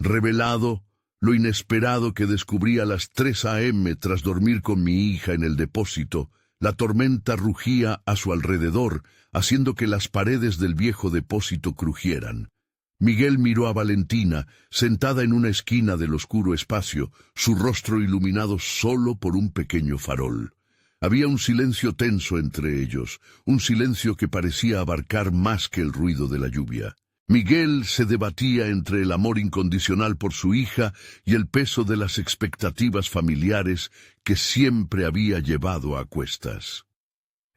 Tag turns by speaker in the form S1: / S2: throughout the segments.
S1: Revelado, lo inesperado que descubrí a las 3 a.m. tras dormir con mi hija en el depósito, la tormenta rugía a su alrededor, haciendo que las paredes del viejo depósito crujieran. Miguel miró a Valentina, sentada en una esquina del oscuro espacio, su rostro iluminado solo por un pequeño farol. Había un silencio tenso entre ellos, un silencio que parecía abarcar más que el ruido de la lluvia. Miguel se debatía entre el amor incondicional por su hija y el peso de las expectativas familiares que siempre había llevado a cuestas.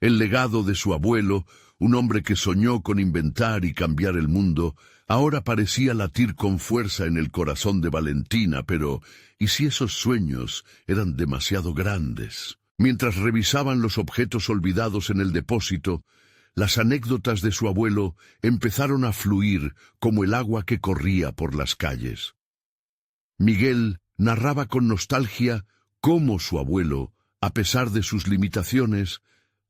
S1: El legado de su abuelo, un hombre que soñó con inventar y cambiar el mundo, ahora parecía latir con fuerza en el corazón de Valentina, pero ¿y si esos sueños eran demasiado grandes? Mientras revisaban los objetos olvidados en el depósito, las anécdotas de su abuelo empezaron a fluir como el agua que corría por las calles. Miguel narraba con nostalgia cómo su abuelo, a pesar de sus limitaciones,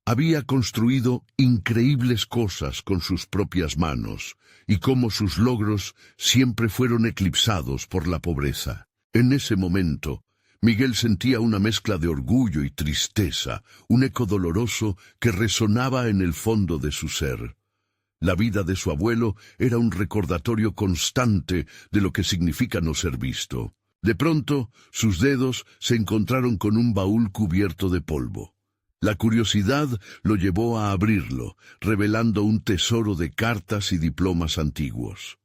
S1: había construido increíbles cosas con sus propias manos y cómo sus logros siempre fueron eclipsados por la pobreza. En ese momento, Miguel sentía una mezcla de orgullo y tristeza, un eco doloroso que resonaba en el fondo de su ser. La vida de su abuelo era un recordatorio constante de lo que significa no ser visto. De pronto, sus dedos se encontraron con un baúl cubierto de polvo. La curiosidad lo llevó a abrirlo, revelando un tesoro de cartas y diplomas antiguos.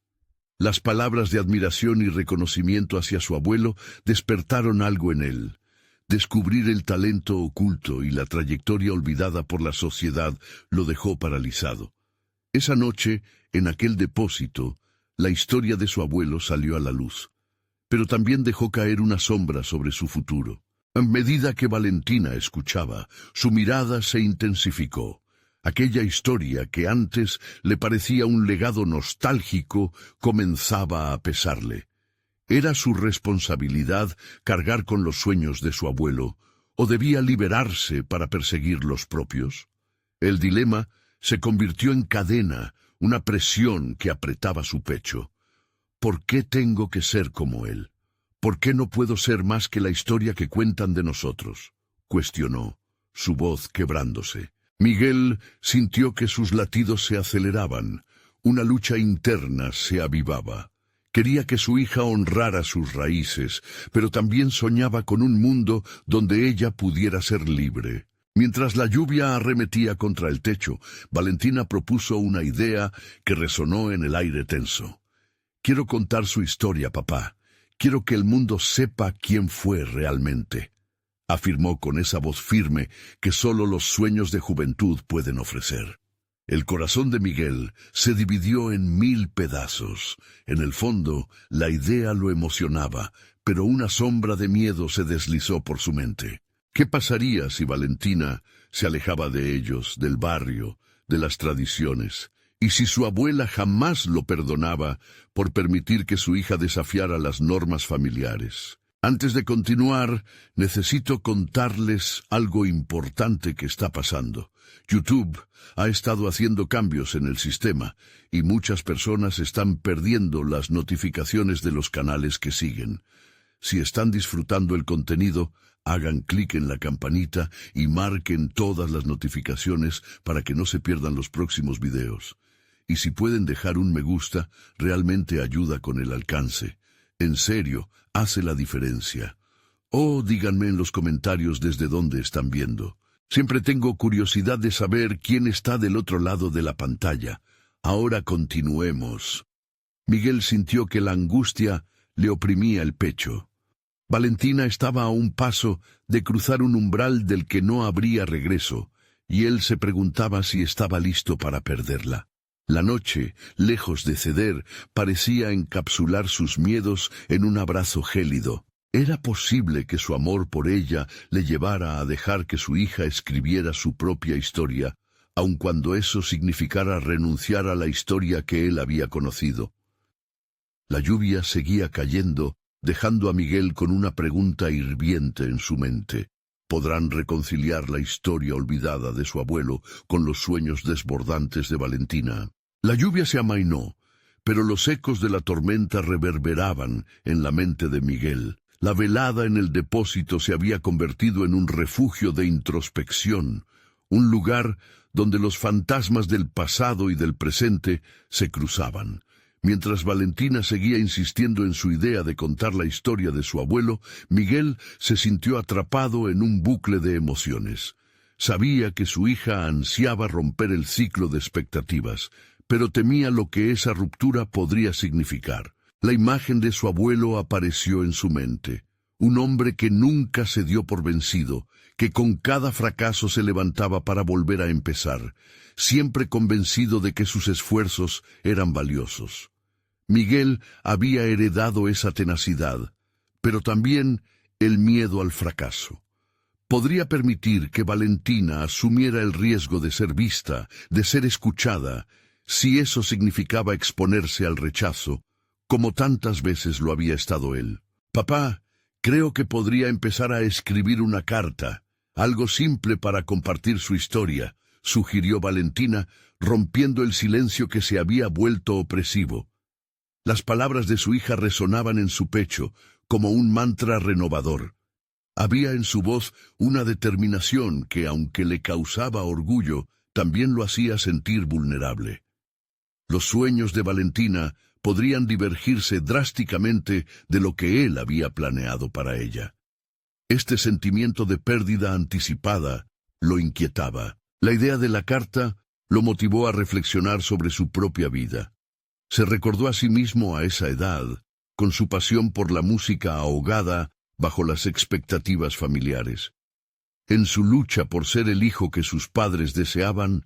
S1: Las palabras de admiración y reconocimiento hacia su abuelo despertaron algo en él. Descubrir el talento oculto y la trayectoria olvidada por la sociedad lo dejó paralizado. Esa noche, en aquel depósito, la historia de su abuelo salió a la luz, pero también dejó caer una sombra sobre su futuro. A medida que Valentina escuchaba, su mirada se intensificó. Aquella historia que antes le parecía un legado nostálgico comenzaba a pesarle. ¿Era su responsabilidad cargar con los sueños de su abuelo, o debía liberarse para perseguir los propios? El dilema se convirtió en cadena, una presión que apretaba su pecho. ¿Por qué tengo que ser como él? ¿Por qué no puedo ser más que la historia que cuentan de nosotros?, cuestionó, su voz quebrándose. Miguel sintió que sus latidos se aceleraban. Una lucha interna se avivaba. Quería que su hija honrara sus raíces, pero también soñaba con un mundo donde ella pudiera ser libre. Mientras la lluvia arremetía contra el techo, Valentina propuso una idea que resonó en el aire tenso. «Quiero contar su historia, papá. Quiero que el mundo sepa quién fue realmente», afirmó con esa voz firme que solo los sueños de juventud pueden ofrecer. El corazón de Miguel se dividió en 1000 pedazos. En el fondo, la idea lo emocionaba, pero una sombra de miedo se deslizó por su mente. ¿Qué pasaría si Valentina se alejaba de ellos, del barrio, de las tradiciones? ¿Y si su abuela jamás lo perdonaba por permitir que su hija desafiara las normas familiares? Antes de continuar, necesito contarles algo importante que está pasando. YouTube ha estado haciendo cambios en el sistema y muchas personas están perdiendo las notificaciones de los canales que siguen. Si están disfrutando el contenido, hagan clic en la campanita y marquen todas las notificaciones para que no se pierdan los próximos videos. Y si pueden dejar un me gusta, realmente ayuda con el alcance. En serio, hace la diferencia. O díganme en los comentarios desde dónde están viendo. Siempre tengo curiosidad de saber quién está del otro lado de la pantalla. Ahora continuemos. Miguel sintió que la angustia le oprimía el pecho. Valentina estaba a un paso de cruzar un umbral del que no habría regreso, y él se preguntaba si estaba listo para perderla. La noche, lejos de ceder, parecía encapsular sus miedos en un abrazo gélido. ¿Era posible que su amor por ella le llevara a dejar que su hija escribiera su propia historia, aun cuando eso significara renunciar a la historia que él había conocido? La lluvia seguía cayendo, dejando a Miguel con una pregunta hirviente en su mente. ¿Podrán reconciliar la historia olvidada de su abuelo con los sueños desbordantes de Valentina? La lluvia se amainó, pero los ecos de la tormenta reverberaban en la mente de Miguel. La velada en el depósito se había convertido en un refugio de introspección, un lugar donde los fantasmas del pasado y del presente se cruzaban. Mientras Valentina seguía insistiendo en su idea de contar la historia de su abuelo, Miguel se sintió atrapado en un bucle de emociones. Sabía que su hija ansiaba romper el ciclo de expectativas, pero temía lo que esa ruptura podría significar. La imagen de su abuelo apareció en su mente. Un hombre que nunca se dio por vencido, que con cada fracaso se levantaba para volver a empezar, siempre convencido de que sus esfuerzos eran valiosos. Miguel había heredado esa tenacidad, pero también el miedo al fracaso. Podría permitir que Valentina asumiera el riesgo de ser vista, de ser escuchada, si eso significaba exponerse al rechazo, como tantas veces lo había estado él. «Papá, creo que podría empezar a escribir una carta, algo simple para compartir su historia», sugirió Valentina, rompiendo el silencio que se había vuelto opresivo. Las palabras de su hija resonaban en su pecho, como un mantra renovador. Había en su voz una determinación que, aunque le causaba orgullo, también lo hacía sentir vulnerable. Los sueños de Valentina podrían divergirse drásticamente de lo que él había planeado para ella. Este sentimiento de pérdida anticipada lo inquietaba. La idea de la carta lo motivó a reflexionar sobre su propia vida. Se recordó a sí mismo a esa edad, con su pasión por la música ahogada bajo las expectativas familiares. En su lucha por ser el hijo que sus padres deseaban,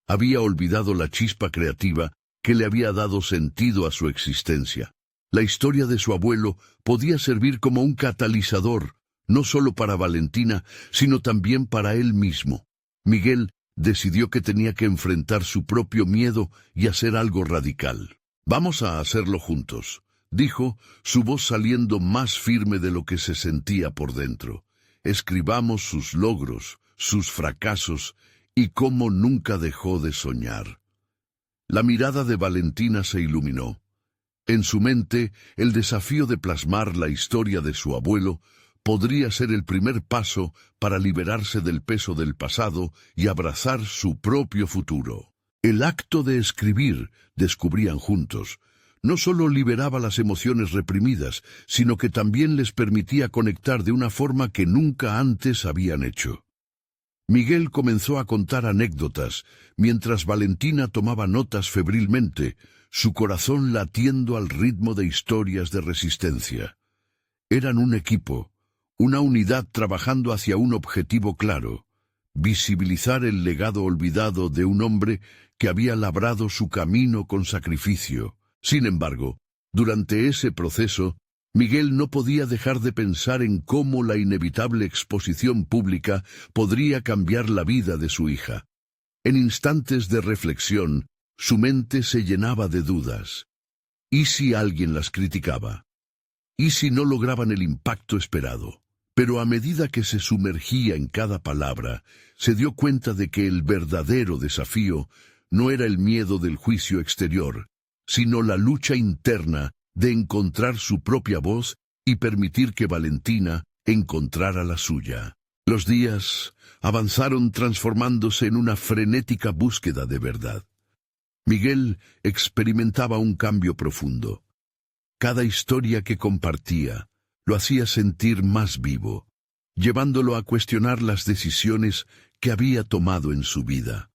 S1: había olvidado la chispa creativa que le había dado sentido a su existencia. La historia de su abuelo podía servir como un catalizador, no solo para Valentina, sino también para él mismo. Miguel decidió que tenía que enfrentar su propio miedo y hacer algo radical. «Vamos a hacerlo juntos», dijo, su voz saliendo más firme de lo que se sentía por dentro. «Escribamos sus logros, sus fracasos y cómo nunca dejó de soñar». La mirada de Valentina se iluminó. En su mente, el desafío de plasmar la historia de su abuelo podría ser el primer paso para liberarse del peso del pasado y abrazar su propio futuro. El acto de escribir, descubrían juntos, no solo liberaba las emociones reprimidas, sino que también les permitía conectar de una forma que nunca antes habían hecho. Miguel comenzó a contar anécdotas, mientras Valentina tomaba notas febrilmente, su corazón latiendo al ritmo de historias de resistencia. Eran un equipo, una unidad trabajando hacia un objetivo claro: visibilizar el legado olvidado de un hombre que había labrado su camino con sacrificio. Sin embargo, durante ese proceso, Miguel no podía dejar de pensar en cómo la inevitable exposición pública podría cambiar la vida de su hija. En instantes de reflexión, su mente se llenaba de dudas. ¿Y si alguien las criticaba? ¿Y si no lograban el impacto esperado? Pero a medida que se sumergía en cada palabra, se dio cuenta de que el verdadero desafío no era el miedo del juicio exterior, sino la lucha interna de encontrar su propia voz y permitir que Valentina encontrara la suya. Los días avanzaron transformándose en una frenética búsqueda de verdad. Miguel experimentaba un cambio profundo. Cada historia que compartía lo hacía sentir más vivo, llevándolo a cuestionar las decisiones que había tomado en su vida.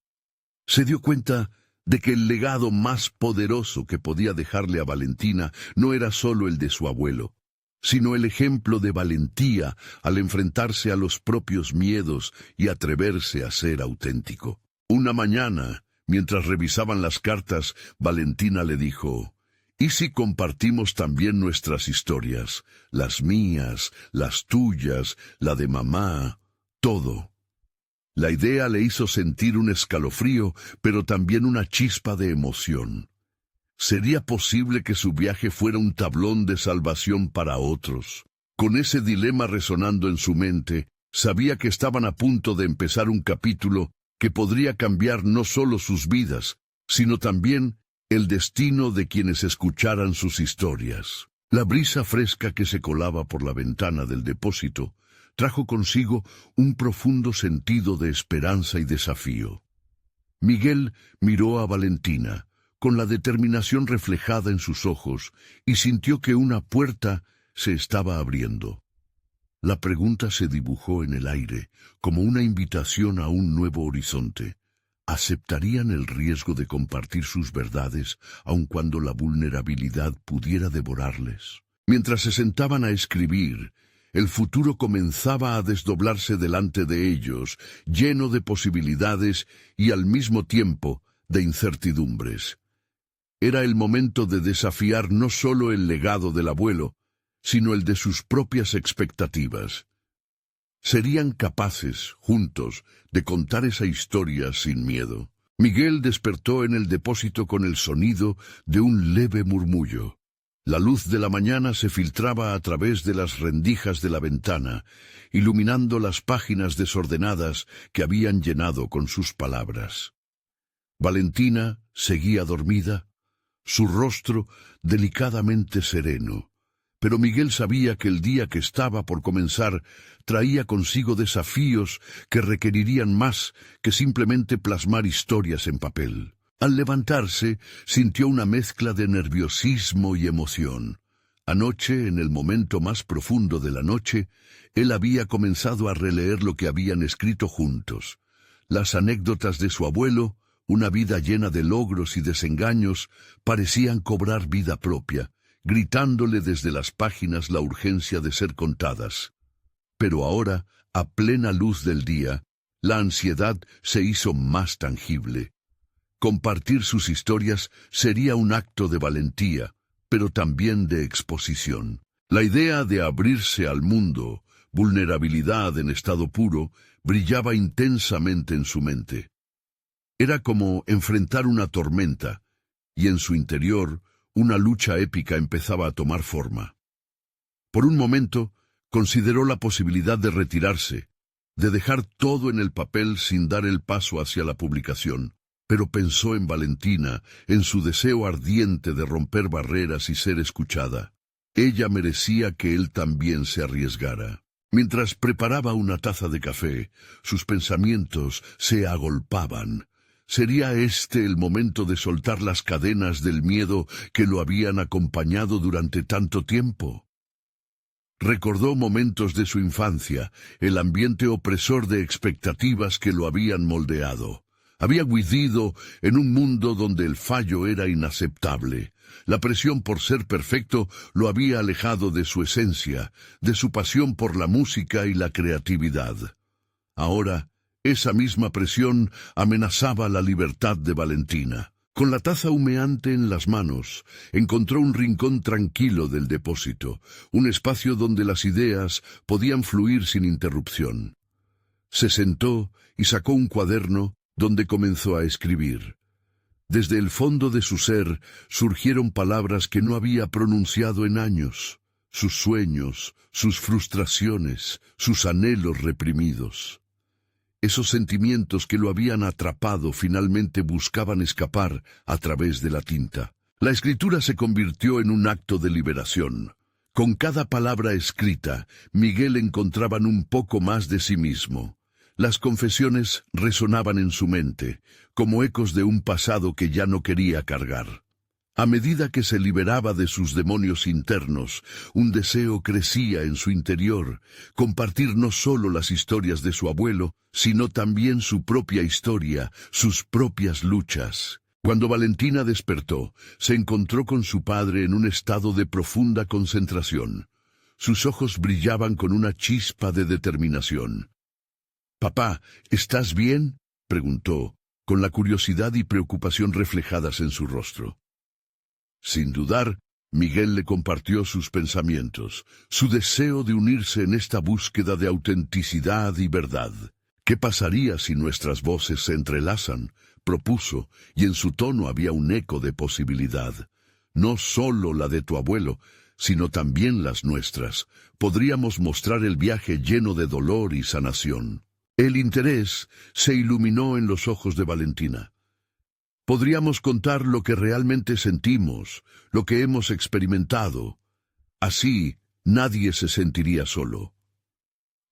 S1: Se dio cuenta de que el legado más poderoso que podía dejarle a Valentina no era solo el de su abuelo, sino el ejemplo de valentía al enfrentarse a los propios miedos y atreverse a ser auténtico. Una mañana, mientras revisaban las cartas, Valentina le dijo: «¿Y si compartimos también nuestras historias? Las mías, las tuyas, la de mamá, todo». La idea le hizo sentir un escalofrío, pero también una chispa de emoción. ¿Sería posible que su viaje fuera un tablón de salvación para otros? Con ese dilema resonando en su mente, sabía que estaban a punto de empezar un capítulo que podría cambiar no solo sus vidas, sino también el destino de quienes escucharan sus historias. La brisa fresca que se colaba por la ventana del depósito trajo consigo un profundo sentido de esperanza y desafío. Miguel miró a Valentina, con la determinación reflejada en sus ojos, y sintió que una puerta se estaba abriendo. La pregunta se dibujó en el aire, como una invitación a un nuevo horizonte. ¿Aceptarían el riesgo de compartir sus verdades, aun cuando la vulnerabilidad pudiera devorarles? Mientras se sentaban a escribir, el futuro comenzaba a desdoblarse delante de ellos, lleno de posibilidades y al mismo tiempo de incertidumbres. Era el momento de desafiar no solo el legado del abuelo, sino el de sus propias expectativas. Serían capaces, juntos, de contar esa historia sin miedo. Miguel despertó en el depósito con el sonido de un leve murmullo. La luz de la mañana se filtraba a través de las rendijas de la ventana, iluminando las páginas desordenadas que habían llenado con sus palabras. Valentina seguía dormida, su rostro delicadamente sereno. Pero Miguel sabía que el día que estaba por comenzar traía consigo desafíos que requerirían más que simplemente plasmar historias en papel. Al levantarse, sintió una mezcla de nerviosismo y emoción. Anoche, en el momento más profundo de la noche, él había comenzado a releer lo que habían escrito juntos. Las anécdotas de su abuelo, una vida llena de logros y desengaños, parecían cobrar vida propia, gritándole desde las páginas la urgencia de ser contadas. Pero ahora, a plena luz del día, la ansiedad se hizo más tangible. Compartir sus historias sería un acto de valentía, pero también de exposición. La idea de abrirse al mundo, vulnerabilidad en estado puro, brillaba intensamente en su mente. Era como enfrentar una tormenta, y en su interior, una lucha épica empezaba a tomar forma. Por un momento, consideró la posibilidad de retirarse, de dejar todo en el papel sin dar el paso hacia la publicación, pero pensó en Valentina, en su deseo ardiente de romper barreras y ser escuchada. Ella merecía que él también se arriesgara. Mientras preparaba una taza de café, sus pensamientos se agolpaban. ¿Sería este el momento de soltar las cadenas del miedo que lo habían acompañado durante tanto tiempo? Recordó momentos de su infancia, el ambiente opresor de expectativas que lo habían moldeado. Había vivido en un mundo donde el fallo era inaceptable. La presión por ser perfecto lo había alejado de su esencia, de su pasión por la música y la creatividad. Ahora, esa misma presión amenazaba la libertad de Valentina. Con la taza humeante en las manos, encontró un rincón tranquilo del depósito, un espacio donde las ideas podían fluir sin interrupción. Se sentó y sacó un cuaderno donde comenzó a escribir. Desde el fondo de su ser surgieron palabras que no había pronunciado en años, sus sueños, sus frustraciones, sus anhelos reprimidos. Esos sentimientos que lo habían atrapado finalmente buscaban escapar a través de la tinta. La escritura se convirtió en un acto de liberación. Con cada palabra escrita, Miguel encontraba un poco más de sí mismo. Las confesiones resonaban en su mente, como ecos de un pasado que ya no quería cargar. A medida que se liberaba de sus demonios internos, un deseo crecía en su interior, compartir no solo las historias de su abuelo, sino también su propia historia, sus propias luchas. Cuando Valentina despertó, se encontró con su padre en un estado de profunda concentración. Sus ojos brillaban con una chispa de determinación. «Papá, ¿estás bien?», preguntó, con la curiosidad y preocupación reflejadas en su rostro. Sin dudar, Miguel le compartió sus pensamientos, su deseo de unirse en esta búsqueda de autenticidad y verdad. «¿Qué pasaría si nuestras voces se entrelazan?», propuso, y en su tono había un eco de posibilidad. «No solo la de tu abuelo, sino también las nuestras. Podríamos mostrar el viaje lleno de dolor y sanación». El interés se iluminó en los ojos de Valentina. Podríamos contar lo que realmente sentimos, lo que hemos experimentado. Así, nadie se sentiría solo.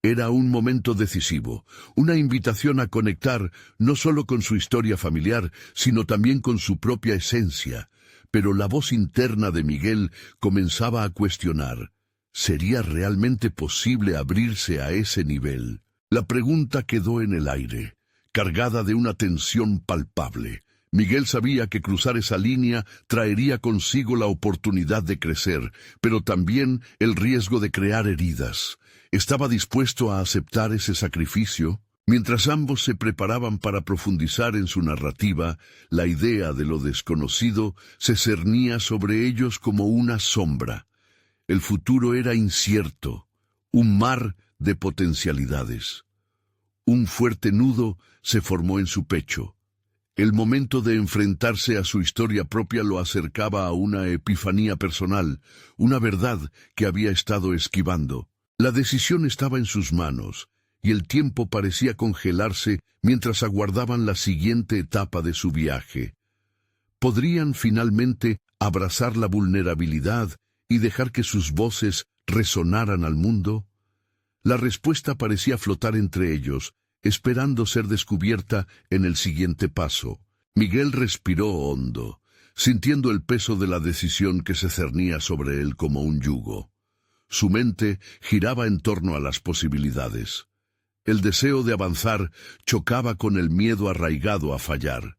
S1: Era un momento decisivo, una invitación a conectar no solo con su historia familiar, sino también con su propia esencia. Pero la voz interna de Miguel comenzaba a cuestionar: ¿sería realmente posible abrirse a ese nivel? La pregunta quedó en el aire, cargada de una tensión palpable. Miguel sabía que cruzar esa línea traería consigo la oportunidad de crecer, pero también el riesgo de crear heridas. ¿Estaba dispuesto a aceptar ese sacrificio? Mientras ambos se preparaban para profundizar en su narrativa, la idea de lo desconocido se cernía sobre ellos como una sombra. El futuro era incierto, un mar de potencialidades. Un fuerte nudo se formó en su pecho. El momento de enfrentarse a su historia propia lo acercaba a una epifanía personal, una verdad que había estado esquivando. La decisión estaba en sus manos, y el tiempo parecía congelarse mientras aguardaban la siguiente etapa de su viaje. ¿Podrían finalmente abrazar la vulnerabilidad y dejar que sus voces resonaran al mundo? La respuesta parecía flotar entre ellos, esperando ser descubierta en el siguiente paso. Miguel respiró hondo, sintiendo el peso de la decisión que se cernía sobre él como un yugo. Su mente giraba en torno a las posibilidades. El deseo de avanzar chocaba con el miedo arraigado a fallar.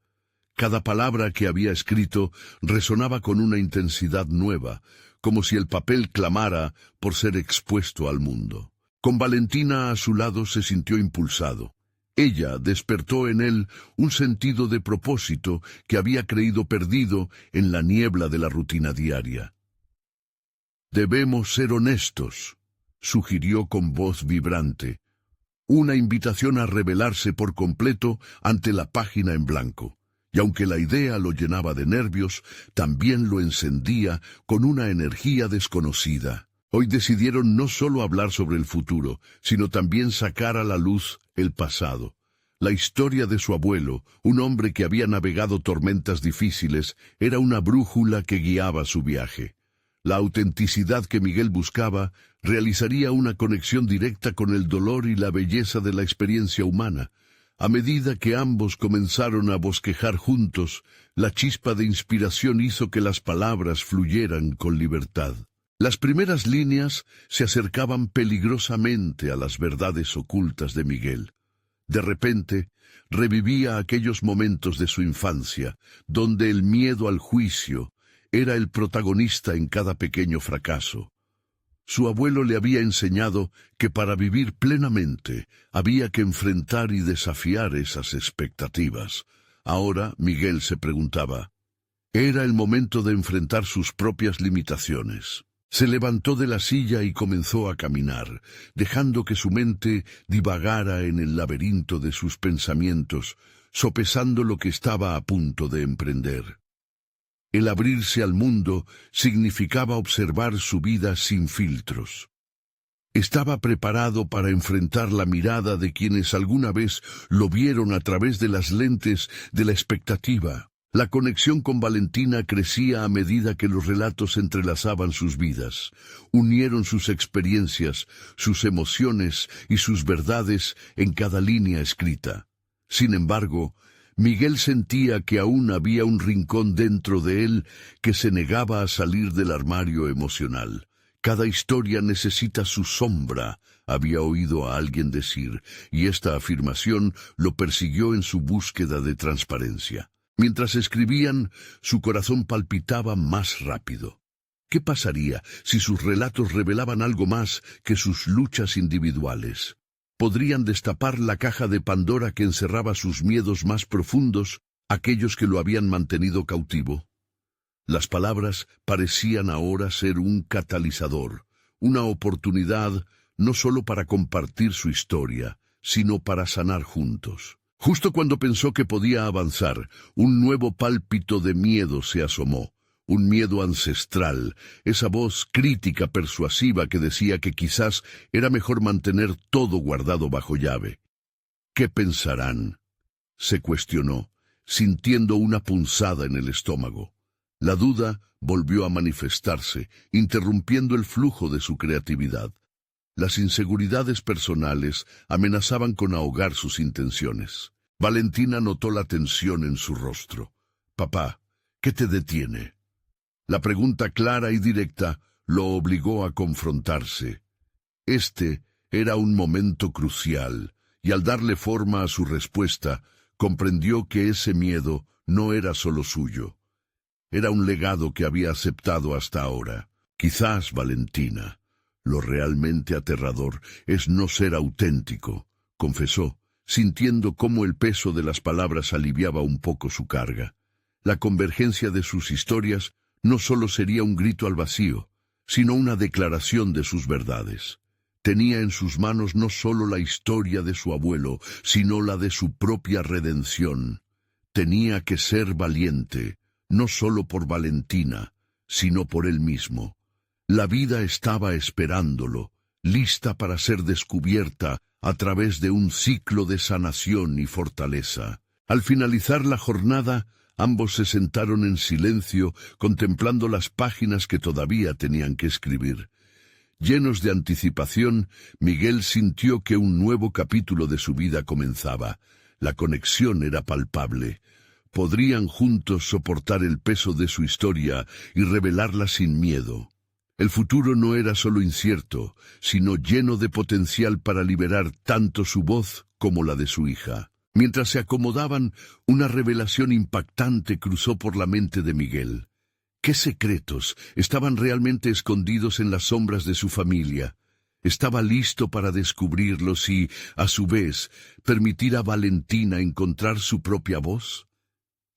S1: Cada palabra que había escrito resonaba con una intensidad nueva, como si el papel clamara por ser expuesto al mundo. Con Valentina a su lado se sintió impulsado. Ella despertó en él un sentido de propósito que había creído perdido en la niebla de la rutina diaria. «Debemos ser honestos», sugirió con voz vibrante, una invitación a revelarse por completo ante la página en blanco. Y aunque la idea lo llenaba de nervios, también lo encendía con una energía desconocida. Hoy decidieron no solo hablar sobre el futuro, sino también sacar a la luz el pasado. La historia de su abuelo, un hombre que había navegado tormentas difíciles, era una brújula que guiaba su viaje. La autenticidad que Miguel buscaba realizaría una conexión directa con el dolor y la belleza de la experiencia humana. A medida que ambos comenzaron a bosquejar juntos, la chispa de inspiración hizo que las palabras fluyeran con libertad. Las primeras líneas se acercaban peligrosamente a las verdades ocultas de Miguel. De repente, revivía aquellos momentos de su infancia, donde el miedo al juicio era el protagonista en cada pequeño fracaso. Su abuelo le había enseñado que para vivir plenamente había que enfrentar y desafiar esas expectativas. Ahora Miguel se preguntaba, ¿era el momento de enfrentar sus propias limitaciones? Se levantó de la silla y comenzó a caminar, dejando que su mente divagara en el laberinto de sus pensamientos, sopesando lo que estaba a punto de emprender. El abrirse al mundo significaba observar su vida sin filtros. Estaba preparado para enfrentar la mirada de quienes alguna vez lo vieron a través de las lentes de la expectativa. La conexión con Valentina crecía a medida que los relatos entrelazaban sus vidas. Unieron sus experiencias, sus emociones y sus verdades en cada línea escrita. Sin embargo, Miguel sentía que aún había un rincón dentro de él que se negaba a salir del armario emocional. Cada historia necesita su sombra, había oído a alguien decir, y esta afirmación lo persiguió en su búsqueda de transparencia. Mientras escribían, su corazón palpitaba más rápido. ¿Qué pasaría si sus relatos revelaban algo más que sus luchas individuales? Podrían destapar la caja de Pandora que encerraba sus miedos más profundos, aquellos que lo habían mantenido cautivo. Las palabras parecían ahora ser un catalizador, una oportunidad no solo para compartir su historia, sino para sanar juntos. Justo cuando pensó que podía avanzar, un nuevo pálpito de miedo se asomó. Un miedo ancestral, esa voz crítica persuasiva que decía que quizás era mejor mantener todo guardado bajo llave. ¿Qué pensarán?, se cuestionó, sintiendo una punzada en el estómago. La duda volvió a manifestarse, interrumpiendo el flujo de su creatividad. Las inseguridades personales amenazaban con ahogar sus intenciones. Valentina notó la tensión en su rostro. «Papá, ¿qué te detiene?» La pregunta clara y directa lo obligó a confrontarse. Este era un momento crucial, y al darle forma a su respuesta, comprendió que ese miedo no era solo suyo. Era un legado que había aceptado hasta ahora. Quizás, Valentina, lo realmente aterrador es no ser auténtico, confesó, sintiendo cómo el peso de las palabras aliviaba un poco su carga. La convergencia de sus historias no solo sería un grito al vacío, sino una declaración de sus verdades. Tenía en sus manos no solo la historia de su abuelo, sino la de su propia redención. Tenía que ser valiente, no solo por Valentina, sino por él mismo. La vida estaba esperándolo, lista para ser descubierta a través de un ciclo de sanación y fortaleza. Al finalizar la jornada, ambos se sentaron en silencio, contemplando las páginas que todavía tenían que escribir. Llenos de anticipación, Miguel sintió que un nuevo capítulo de su vida comenzaba. La conexión era palpable. Podrían juntos soportar el peso de su historia y revelarla sin miedo. El futuro no era solo incierto, sino lleno de potencial para liberar tanto su voz como la de su hija. Mientras se acomodaban, una revelación impactante cruzó por la mente de Miguel. ¿Qué secretos estaban realmente escondidos en las sombras de su familia? Estaba listo para descubrirlos y, a su vez, permitir a Valentina encontrar su propia voz.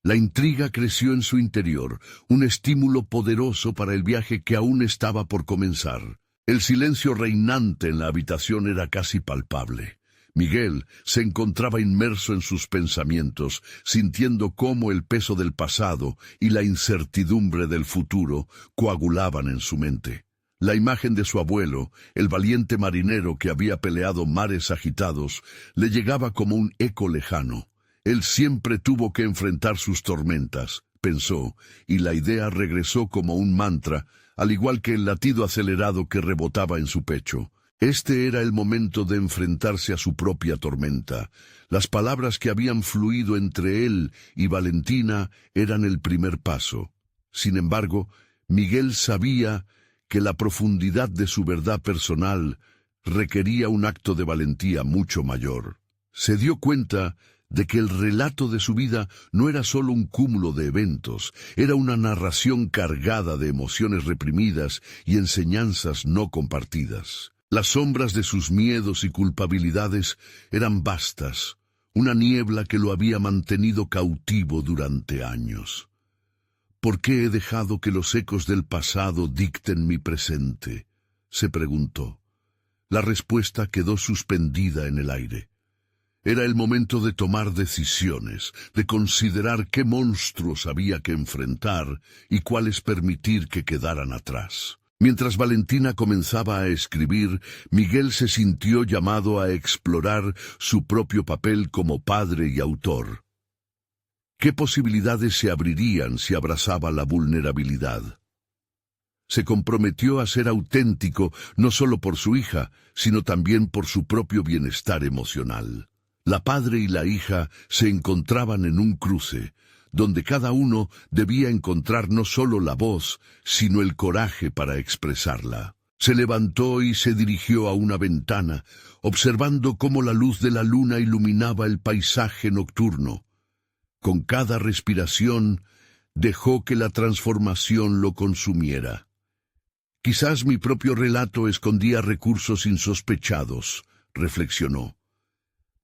S1: La intriga creció en su interior, un estímulo poderoso para el viaje que aún estaba por comenzar. El silencio reinante en la habitación era casi palpable. Miguel se encontraba inmerso en sus pensamientos, sintiendo cómo el peso del pasado y la incertidumbre del futuro coagulaban en su mente. La imagen de su abuelo, el valiente marinero que había peleado mares agitados, le llegaba como un eco lejano. Él siempre tuvo que enfrentar sus tormentas, pensó, y la idea regresó como un mantra, al igual que el latido acelerado que rebotaba en su pecho. Este era el momento de enfrentarse a su propia tormenta. Las palabras que habían fluido entre él y Valentina eran el primer paso. Sin embargo, Miguel sabía que la profundidad de su verdad personal requería un acto de valentía mucho mayor. Se dio cuenta de que el relato de su vida no era solo un cúmulo de eventos, era una narración cargada de emociones reprimidas y enseñanzas no compartidas. Las sombras de sus miedos y culpabilidades eran vastas, una niebla que lo había mantenido cautivo durante años. ¿Por qué he dejado que los ecos del pasado dicten mi presente?, se preguntó. La respuesta quedó suspendida en el aire. Era el momento de tomar decisiones, de considerar qué monstruos había que enfrentar y cuáles permitir que quedaran atrás. Mientras Valentina comenzaba a escribir, Miguel se sintió llamado a explorar su propio papel como padre y autor. ¿Qué posibilidades se abrirían si abrazaba la vulnerabilidad? Se comprometió a ser auténtico no solo por su hija, sino también por su propio bienestar emocional. La padre y la hija se encontraban en un cruce, donde cada uno debía encontrar no solo la voz, sino el coraje para expresarla. Se levantó y se dirigió a una ventana, observando cómo la luz de la luna iluminaba el paisaje nocturno. Con cada respiración, dejó que la transformación lo consumiera. Quizás mi propio relato escondía recursos insospechados, reflexionó.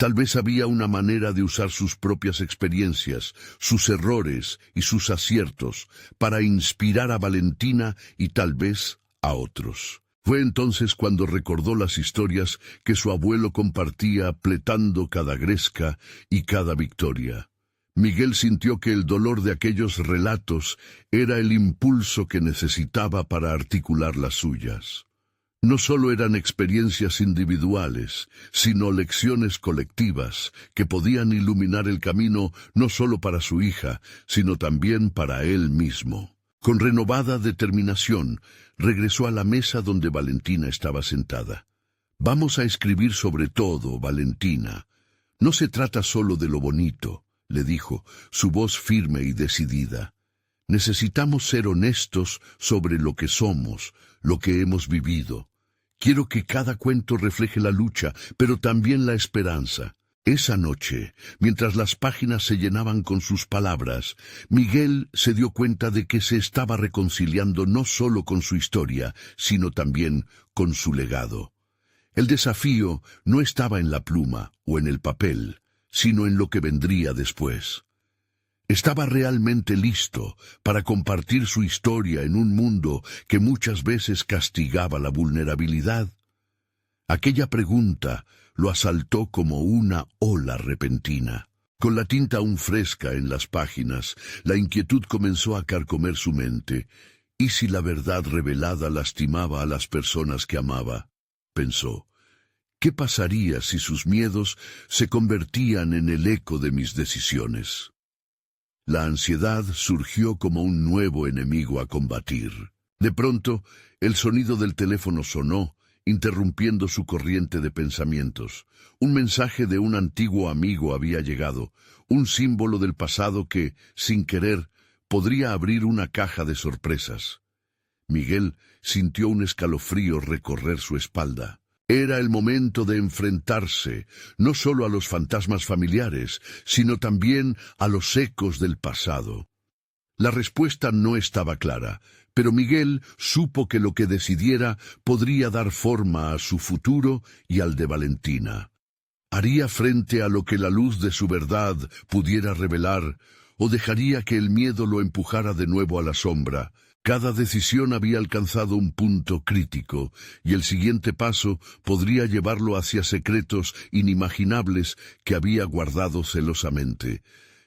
S1: Tal vez había una manera de usar sus propias experiencias, sus errores y sus aciertos para inspirar a Valentina y tal vez a otros. Fue entonces cuando recordó las historias que su abuelo compartía apletando cada gresca y cada victoria. Miguel sintió que el dolor de aquellos relatos era el impulso que necesitaba para articular las suyas. No solo eran experiencias individuales, sino lecciones colectivas que podían iluminar el camino no solo para su hija, sino también para él mismo. Con renovada determinación, regresó a la mesa donde Valentina estaba sentada. «Vamos a escribir sobre todo, Valentina. No se trata solo de lo bonito», le dijo, su voz firme y decidida. «Necesitamos ser honestos sobre lo que somos, lo que hemos vivido. Quiero que cada cuento refleje la lucha, pero también la esperanza». Esa noche, mientras las páginas se llenaban con sus palabras, Miguel se dio cuenta de que se estaba reconciliando no solo con su historia, sino también con su legado. El desafío no estaba en la pluma o en el papel, sino en lo que vendría después. Estaba realmente listo para compartir su historia en un mundo que muchas veces castigaba la vulnerabilidad. Aquella pregunta lo asaltó como una ola repentina. Con la tinta aún fresca en las páginas, la inquietud comenzó a carcomer su mente. ¿Y si la verdad revelada lastimaba a las personas que amaba?, pensó. ¿Qué pasaría si sus miedos se convertían en el eco de mis decisiones? La ansiedad surgió como un nuevo enemigo a combatir. De pronto, el sonido del teléfono sonó, interrumpiendo su corriente de pensamientos. Un mensaje de un antiguo amigo había llegado, un símbolo del pasado que, sin querer, podría abrir una caja de sorpresas. Miguel sintió un escalofrío recorrer su espalda. Era el momento de enfrentarse, no solo a los fantasmas familiares, sino también a los ecos del pasado. La respuesta no estaba clara, pero Miguel supo que lo que decidiera podría dar forma a su futuro y al de Valentina. ¿Haría frente a lo que la luz de su verdad pudiera revelar, o dejaría que el miedo lo empujara de nuevo a la sombra? Cada decisión había alcanzado un punto crítico, y el siguiente paso podría llevarlo hacia secretos inimaginables que había guardado celosamente.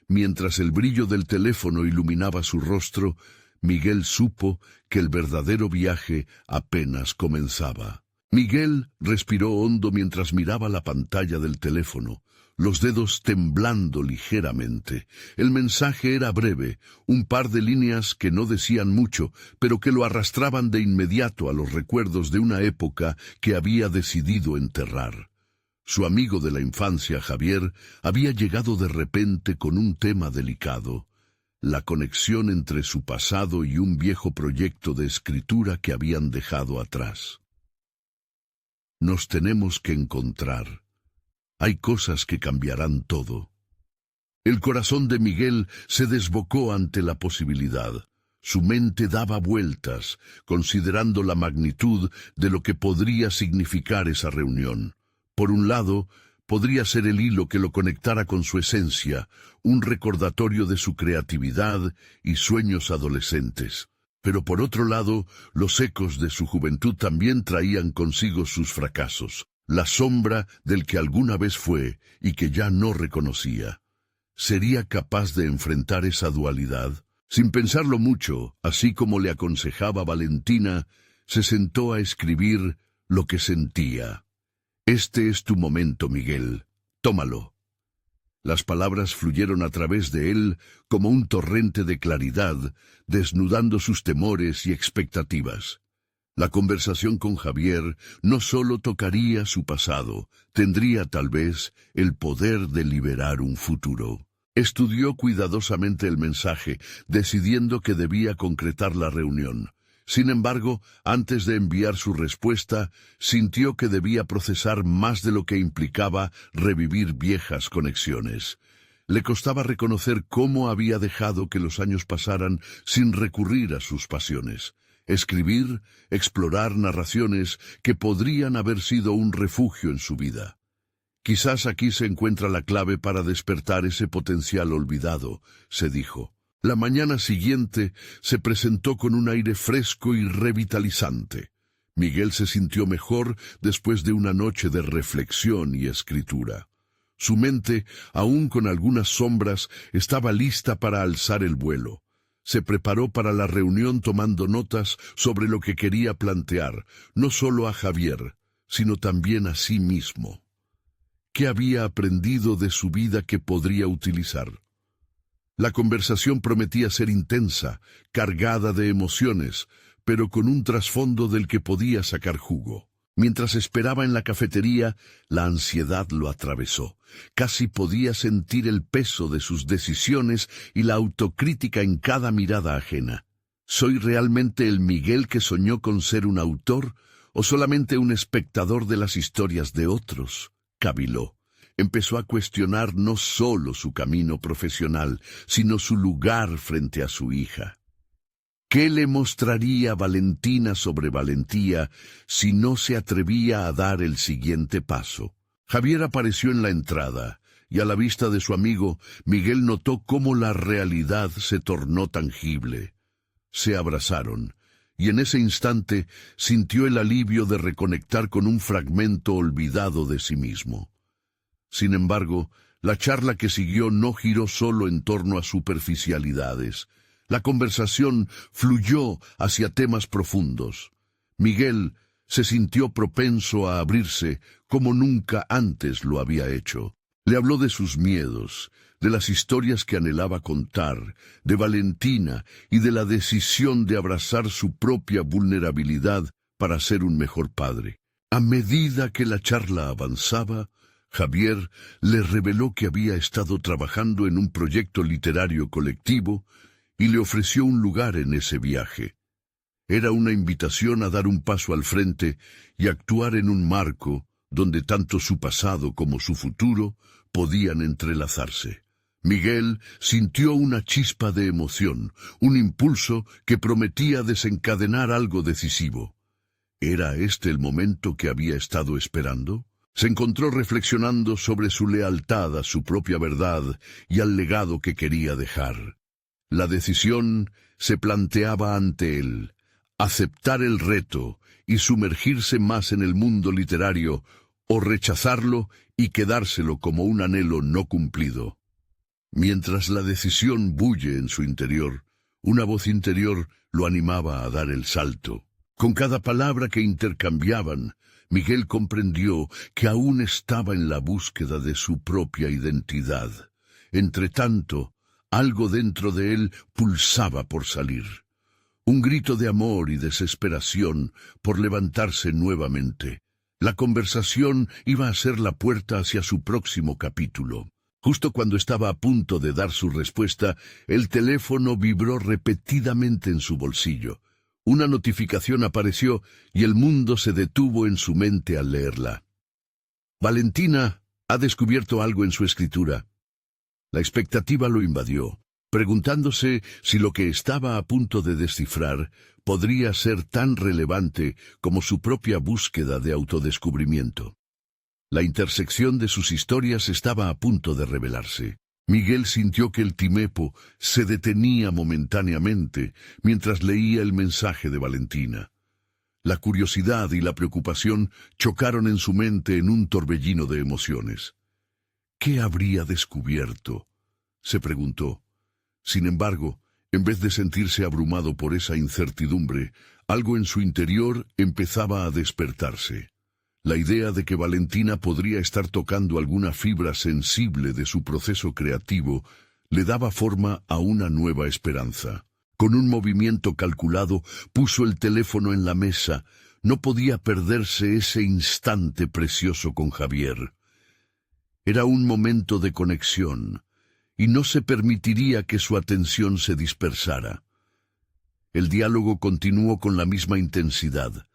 S1: Mientras el brillo del teléfono iluminaba su rostro, Miguel supo que el verdadero viaje apenas comenzaba. Miguel respiró hondo mientras miraba la pantalla del teléfono, los dedos temblando ligeramente. El mensaje era breve, un par de líneas que no decían mucho, pero que lo arrastraban de inmediato a los recuerdos de una época que había decidido enterrar. Su amigo de la infancia, Javier, había llegado de repente con un tema delicado: la conexión entre su pasado y un viejo proyecto de escritura que habían dejado atrás. Nos tenemos que encontrar. Hay cosas que cambiarán todo. El corazón de Miguel se desbocó ante la posibilidad. Su mente daba vueltas, considerando la magnitud de lo que podría significar esa reunión. Por un lado, podría ser el hilo que lo conectara con su esencia, un recordatorio de su creatividad y sueños adolescentes. Pero por otro lado, los ecos de su juventud también traían consigo sus fracasos, la sombra del que alguna vez fue y que ya no reconocía. ¿Sería capaz de enfrentar esa dualidad? Sin pensarlo mucho, así como le aconsejaba Valentina, se sentó a escribir lo que sentía. «Este es tu momento, Miguel. Tómalo». Las palabras fluyeron a través de él como un torrente de claridad, desnudando sus temores y expectativas. La conversación con Javier no solo tocaría su pasado, tendría tal vez el poder de liberar un futuro. Estudió cuidadosamente el mensaje, decidiendo que debía concretar la reunión. Sin embargo, antes de enviar su respuesta, sintió que debía procesar más de lo que implicaba revivir viejas conexiones. Le costaba reconocer cómo había dejado que los años pasaran sin recurrir a sus pasiones. Escribir, explorar narraciones que podrían haber sido un refugio en su vida. Quizás aquí se encuentra la clave para despertar ese potencial olvidado, se dijo. La mañana siguiente se presentó con un aire fresco y revitalizante. Miguel se sintió mejor después de una noche de reflexión y escritura. Su mente, aún con algunas sombras, estaba lista para alzar el vuelo. Se preparó para la reunión tomando notas sobre lo que quería plantear, no solo a Javier, sino también a sí mismo. ¿Qué había aprendido de su vida que podría utilizar? La conversación prometía ser intensa, cargada de emociones, pero con un trasfondo del que podía sacar jugo. Mientras esperaba en la cafetería, la ansiedad lo atravesó. Casi podía sentir el peso de sus decisiones y la autocrítica en cada mirada ajena. ¿Soy realmente el Miguel que soñó con ser un autor o solamente un espectador de las historias de otros? Caviló. Empezó a cuestionar no solo su camino profesional, sino su lugar frente a su hija. ¿Qué le mostraría Valentina sobre valentía si no se atrevía a dar el siguiente paso? Javier apareció en la entrada, y a la vista de su amigo, Miguel notó cómo la realidad se tornó tangible. Se abrazaron, y en ese instante sintió el alivio de reconectar con un fragmento olvidado de sí mismo. Sin embargo, la charla que siguió no giró solo en torno a superficialidades. La conversación fluyó hacia temas profundos. Miguel se sintió propenso a abrirse como nunca antes lo había hecho. Le habló de sus miedos, de las historias que anhelaba contar, de Valentina y de la decisión de abrazar su propia vulnerabilidad para ser un mejor padre. A medida que la charla avanzaba, Javier le reveló que había estado trabajando en un proyecto literario colectivo y le ofreció un lugar en ese viaje. Era una invitación a dar un paso al frente y actuar en un marco donde tanto su pasado como su futuro podían entrelazarse. Miguel sintió una chispa de emoción, un impulso que prometía desencadenar algo decisivo. ¿Era este el momento que había estado esperando? Se encontró reflexionando sobre su lealtad a su propia verdad y al legado que quería dejar. La decisión se planteaba ante él: aceptar el reto y sumergirse más en el mundo literario, o rechazarlo y quedárselo como un anhelo no cumplido. Mientras la decisión bulle en su interior, una voz interior lo animaba a dar el salto. Con cada palabra que intercambiaban, Miguel comprendió que aún estaba en la búsqueda de su propia identidad. Entretanto, algo dentro de él pulsaba por salir. Un grito de amor y desesperación por levantarse nuevamente. La conversación iba a ser la puerta hacia su próximo capítulo. Justo cuando estaba a punto de dar su respuesta, el teléfono vibró repetidamente en su bolsillo. Una notificación apareció y el mundo se detuvo en su mente al leerla. Valentina ha descubierto algo en su escritura. La expectativa lo invadió, preguntándose si lo que estaba a punto de descifrar podría ser tan relevante como su propia búsqueda de autodescubrimiento. La intersección de sus historias estaba a punto de revelarse. Miguel sintió que el timepo se detenía momentáneamente mientras leía el mensaje de Valentina. La curiosidad y la preocupación chocaron en su mente en un torbellino de emociones. ¿Qué habría descubierto?, se preguntó. Sin embargo, en vez de sentirse abrumado por esa incertidumbre, algo en su interior empezaba a despertarse. La idea de que Valentina podría estar tocando alguna fibra sensible de su proceso creativo le daba forma a una nueva esperanza. Con un movimiento calculado, puso el teléfono en la mesa. No podía perderse ese instante precioso con Javier. Era un momento de conexión, y no se permitiría que su atención se dispersara. El diálogo continuó con la misma intensidad,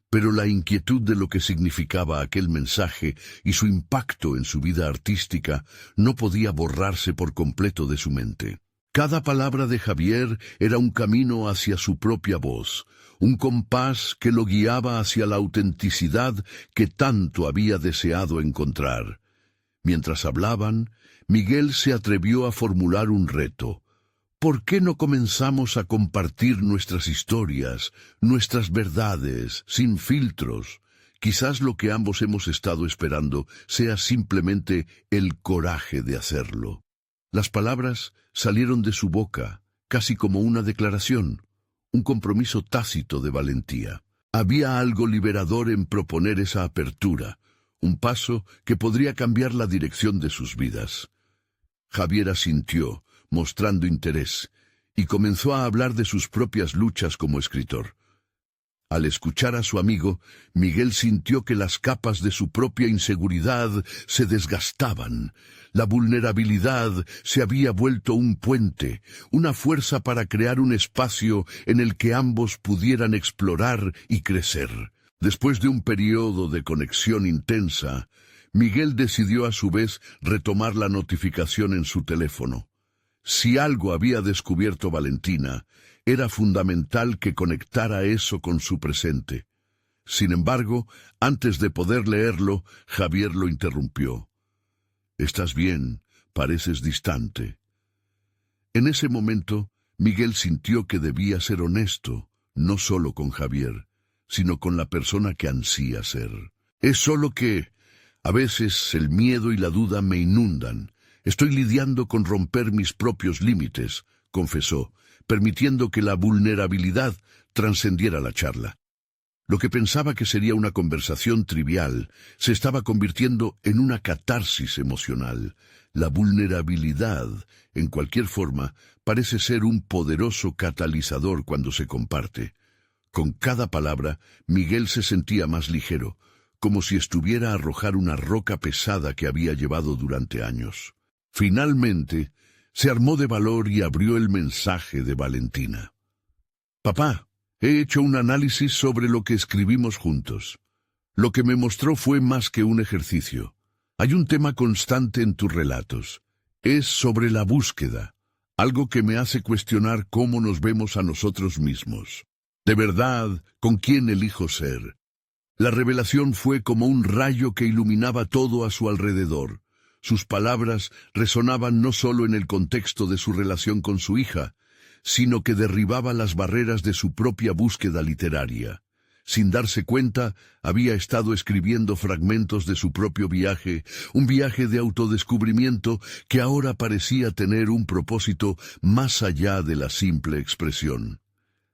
S1: pero la inquietud de lo que significaba aquel mensaje y su impacto en su vida artística no podía borrarse por completo de su mente. Cada palabra de Javier era un camino hacia su propia voz, un compás que lo guiaba hacia la autenticidad que tanto había deseado encontrar. Mientras hablaban, Miguel se atrevió a formular un reto. ¿Por qué no comenzamos a compartir nuestras historias, nuestras verdades, sin filtros? Quizás lo que ambos hemos estado esperando sea simplemente el coraje de hacerlo. Las palabras salieron de su boca, casi como una declaración, un compromiso tácito de valentía. Había algo liberador en proponer esa apertura, un paso que podría cambiar la dirección de sus vidas. Javier asintió, mostrando interés, y comenzó a hablar de sus propias luchas como escritor. Al escuchar a su amigo, Miguel sintió que las capas de su propia inseguridad se desgastaban. La vulnerabilidad se había vuelto un puente, una fuerza para crear un espacio en el que ambos pudieran explorar y crecer. Después de un periodo de conexión intensa, Miguel decidió a su vez retomar la notificación en su teléfono. Si algo había descubierto Valentina, era fundamental que conectara eso con su presente. Sin embargo, antes de poder leerlo, Javier lo interrumpió. «¿Estás bien? Pareces distante». En ese momento, Miguel sintió que debía ser honesto, no solo con Javier, sino con la persona que ansía ser. «Es solo que, a veces, el miedo y la duda me inundan. Estoy lidiando con romper mis propios límites», confesó, permitiendo que la vulnerabilidad trascendiera la charla. Lo que pensaba que sería una conversación trivial se estaba convirtiendo en una catarsis emocional. La vulnerabilidad, en cualquier forma, parece ser un poderoso catalizador cuando se comparte. Con cada palabra, Miguel se sentía más ligero, como si estuviera a arrojar una roca pesada que había llevado durante años. Finalmente, se armó de valor y abrió el mensaje de Valentina. «Papá, he hecho un análisis sobre lo que escribimos juntos. Lo que me mostró fue más que un ejercicio. Hay un tema constante en tus relatos. Es sobre la búsqueda, algo que me hace cuestionar cómo nos vemos a nosotros mismos. De verdad, ¿con quién elijo ser?» La revelación fue como un rayo que iluminaba todo a su alrededor. Sus palabras resonaban no solo en el contexto de su relación con su hija, sino que derribaba las barreras de su propia búsqueda literaria. Sin darse cuenta, había estado escribiendo fragmentos de su propio viaje, un viaje de autodescubrimiento que ahora parecía tener un propósito más allá de la simple expresión.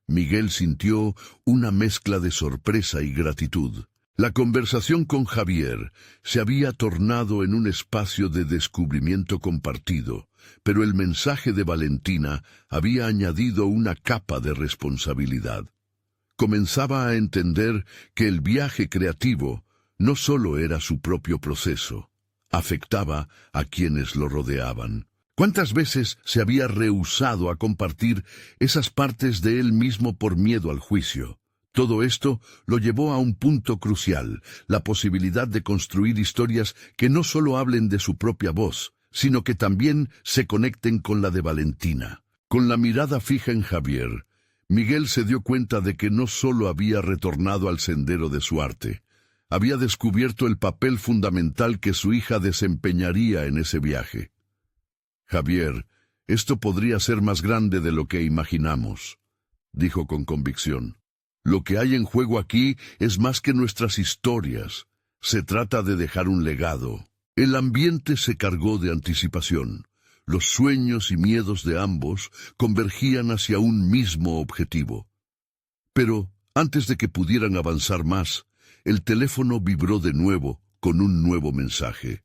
S1: Miguel sintió una mezcla de sorpresa y gratitud. La conversación con Javier se había tornado en un espacio de descubrimiento compartido, pero el mensaje de Valentina había añadido una capa de responsabilidad. Comenzaba a entender que el viaje creativo no solo era su propio proceso, afectaba a quienes lo rodeaban. ¿Cuántas veces se había rehusado a compartir esas partes de él mismo por miedo al juicio? Todo esto lo llevó a un punto crucial, la posibilidad de construir historias que no solo hablen de su propia voz, sino que también se conecten con la de Valentina. Con la mirada fija en Javier, Miguel se dio cuenta de que no solo había retornado al sendero de su arte, había descubierto el papel fundamental que su hija desempeñaría en ese viaje. «Javier, esto podría ser más grande de lo que imaginamos», dijo con convicción. «Lo que hay en juego aquí es más que nuestras historias. Se trata de dejar un legado». El ambiente se cargó de anticipación. Los sueños y miedos de ambos convergían hacia un mismo objetivo. Pero, antes de que pudieran avanzar más, el teléfono vibró de nuevo con un nuevo mensaje.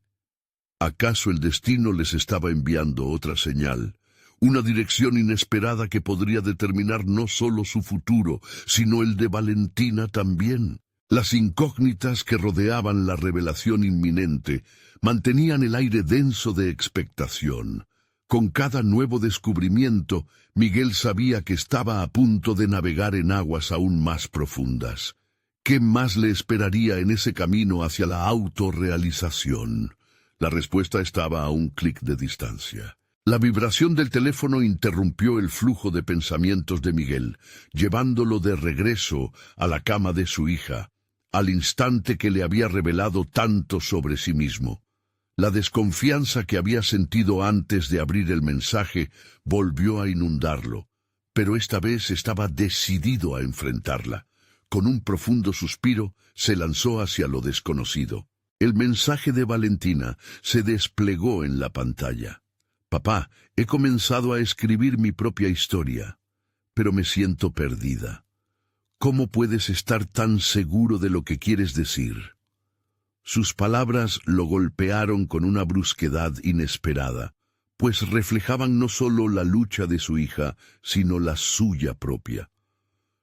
S1: ¿Acaso el destino les estaba enviando otra señal? Una dirección inesperada que podría determinar no solo su futuro, sino el de Valentina también. Las incógnitas que rodeaban la revelación inminente mantenían el aire denso de expectación. Con cada nuevo descubrimiento, Miguel sabía que estaba a punto de navegar en aguas aún más profundas. ¿Qué más le esperaría en ese camino hacia la autorrealización? La respuesta estaba a un clic de distancia. La vibración del teléfono interrumpió el flujo de pensamientos de Miguel, llevándolo de regreso a la cama de su hija, al instante que le había revelado tanto sobre sí mismo. La desconfianza que había sentido antes de abrir el mensaje volvió a inundarlo, pero esta vez estaba decidido a enfrentarla. Con un profundo suspiro, se lanzó hacia lo desconocido. El mensaje de Valentina se desplegó en la pantalla. Papá, he comenzado a escribir mi propia historia, pero me siento perdida. ¿Cómo puedes estar tan seguro de lo que quieres decir? Sus palabras lo golpearon con una brusquedad inesperada, pues reflejaban no solo la lucha de su hija, sino la suya propia.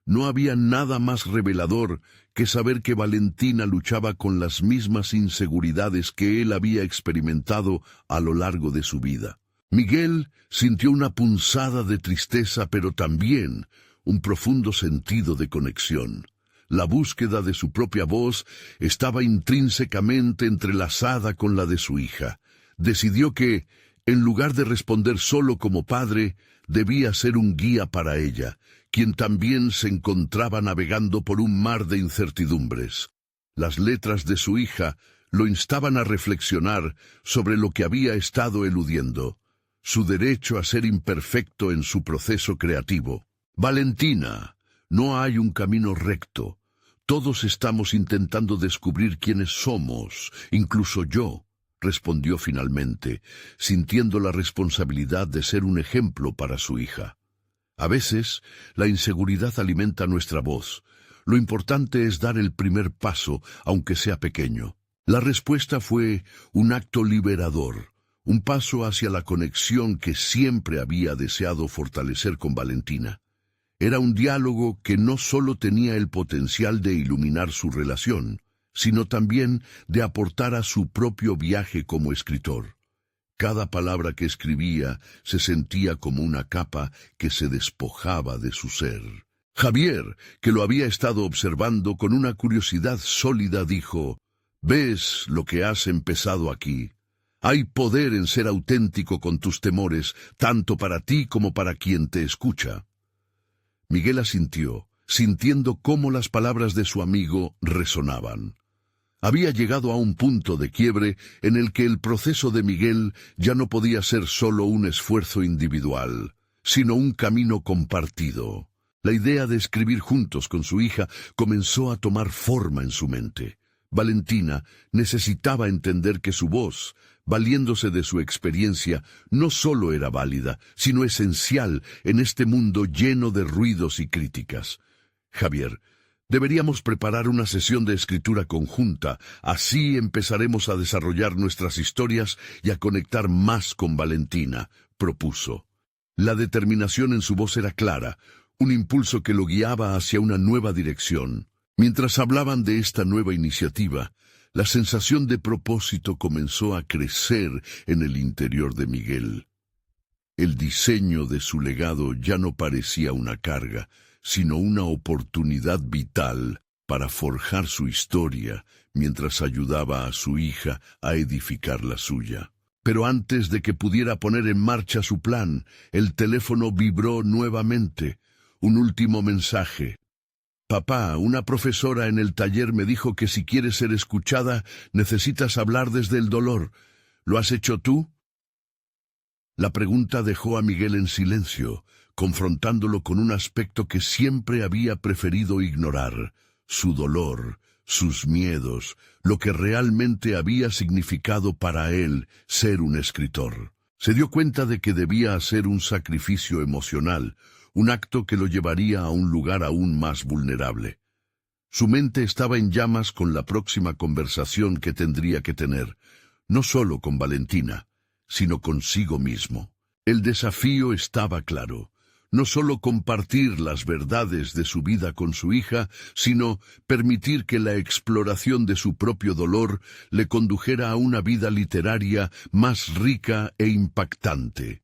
S1: No había nada más revelador que saber que Valentina luchaba con las mismas inseguridades que él había experimentado a lo largo de su vida. Miguel sintió una punzada de tristeza, pero también un profundo sentido de conexión. La búsqueda de su propia voz estaba intrínsecamente entrelazada con la de su hija. Decidió que, en lugar de responder solo como padre, debía ser un guía para ella, quien también se encontraba navegando por un mar de incertidumbres. Las letras de su hija lo instaban a reflexionar sobre lo que había estado eludiendo, su derecho a ser imperfecto en su proceso creativo. Valentina, no hay un camino recto. Todos estamos intentando descubrir quiénes somos, incluso yo, respondió finalmente, sintiendo la responsabilidad de ser un ejemplo para su hija. A veces, la inseguridad alimenta nuestra voz. Lo importante es dar el primer paso, aunque sea pequeño. La respuesta fue un acto liberador, un paso hacia la conexión que siempre había deseado fortalecer con Valentina. Era un diálogo que no solo tenía el potencial de iluminar su relación, sino también de aportar a su propio viaje como escritor. Cada palabra que escribía se sentía como una capa que se despojaba de su ser. Javier, que lo había estado observando con una curiosidad sólida, dijo: «¿Ves lo que has empezado aquí? Hay poder en ser auténtico con tus temores, tanto para ti como para quien te escucha». Miguel asintió, sintiendo cómo las palabras de su amigo resonaban. Había llegado a un punto de quiebre en el que el proceso de Miguel ya no podía ser solo un esfuerzo individual, sino un camino compartido. La idea de escribir juntos con su hija comenzó a tomar forma en su mente. Valentina necesitaba entender que su voz, valiéndose de su experiencia, no solo era válida, sino esencial en este mundo lleno de ruidos y críticas. Javier, deberíamos preparar una sesión de escritura conjunta, así empezaremos a desarrollar nuestras historias y a conectar más con Valentina, propuso. La determinación en su voz era clara, un impulso que lo guiaba hacia una nueva dirección. Mientras hablaban de esta nueva iniciativa, la sensación de propósito comenzó a crecer en el interior de Miguel. El diseño de su legado ya no parecía una carga, sino una oportunidad vital para forjar su historia mientras ayudaba a su hija a edificar la suya. Pero antes de que pudiera poner en marcha su plan, el teléfono vibró nuevamente. Un último mensaje. «Papá, una profesora en el taller me dijo que si quieres ser escuchada, necesitas hablar desde el dolor. ¿Lo has hecho tú?» La pregunta dejó a Miguel en silencio, confrontándolo con un aspecto que siempre había preferido ignorar: su dolor, sus miedos, lo que realmente había significado para él ser un escritor. Se dio cuenta de que debía hacer un sacrificio emocional, un acto que lo llevaría a un lugar aún más vulnerable. Su mente estaba en llamas con la próxima conversación que tendría que tener, no solo con Valentina, sino consigo mismo. El desafío estaba claro: no solo compartir las verdades de su vida con su hija, sino permitir que la exploración de su propio dolor le condujera a una vida literaria más rica e impactante.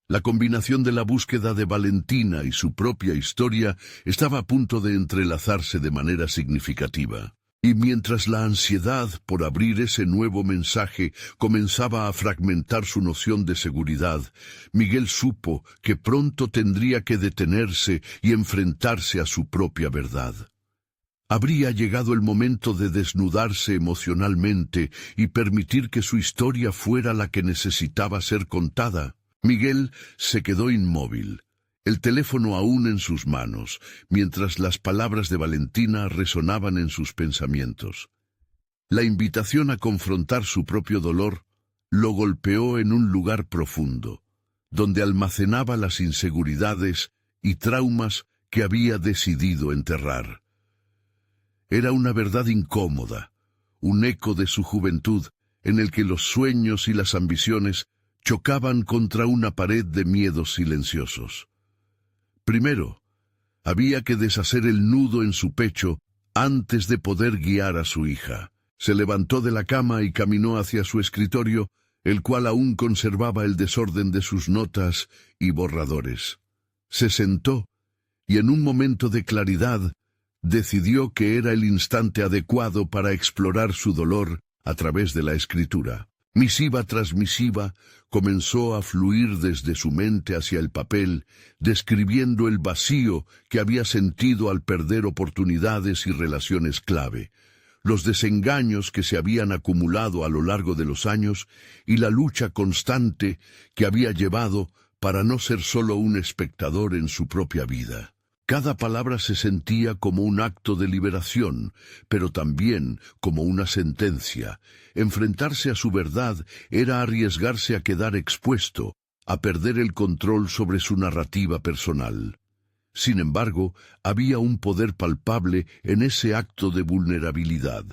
S1: La combinación de la búsqueda de Valentina y su propia historia estaba a punto de entrelazarse de manera significativa. Y mientras la ansiedad por abrir ese nuevo mensaje comenzaba a fragmentar su noción de seguridad, Miguel supo que pronto tendría que detenerse y enfrentarse a su propia verdad. Habría llegado el momento de desnudarse emocionalmente y permitir que su historia fuera la que necesitaba ser contada. Miguel se quedó inmóvil, el teléfono aún en sus manos, mientras las palabras de Valentina resonaban en sus pensamientos. La invitación a confrontar su propio dolor lo golpeó en un lugar profundo, donde almacenaba las inseguridades y traumas que había decidido enterrar. Era una verdad incómoda, un eco de su juventud en el que los sueños y las ambiciones chocaban contra una pared de miedos silenciosos. Primero, había que deshacer el nudo en su pecho antes de poder guiar a su hija. Se levantó de la cama y caminó hacia su escritorio, el cual aún conservaba el desorden de sus notas y borradores. Se sentó y en un momento de claridad decidió que era el instante adecuado para explorar su dolor a través de la escritura. Misiva tras misiva comenzó a fluir desde su mente hacia el papel, describiendo el vacío que había sentido al perder oportunidades y relaciones clave, los desengaños que se habían acumulado a lo largo de los años y la lucha constante que había llevado para no ser solo un espectador en su propia vida. Cada palabra se sentía como un acto de liberación, pero también como una sentencia. Enfrentarse a su verdad era arriesgarse a quedar expuesto, a perder el control sobre su narrativa personal. Sin embargo, había un poder palpable en ese acto de vulnerabilidad.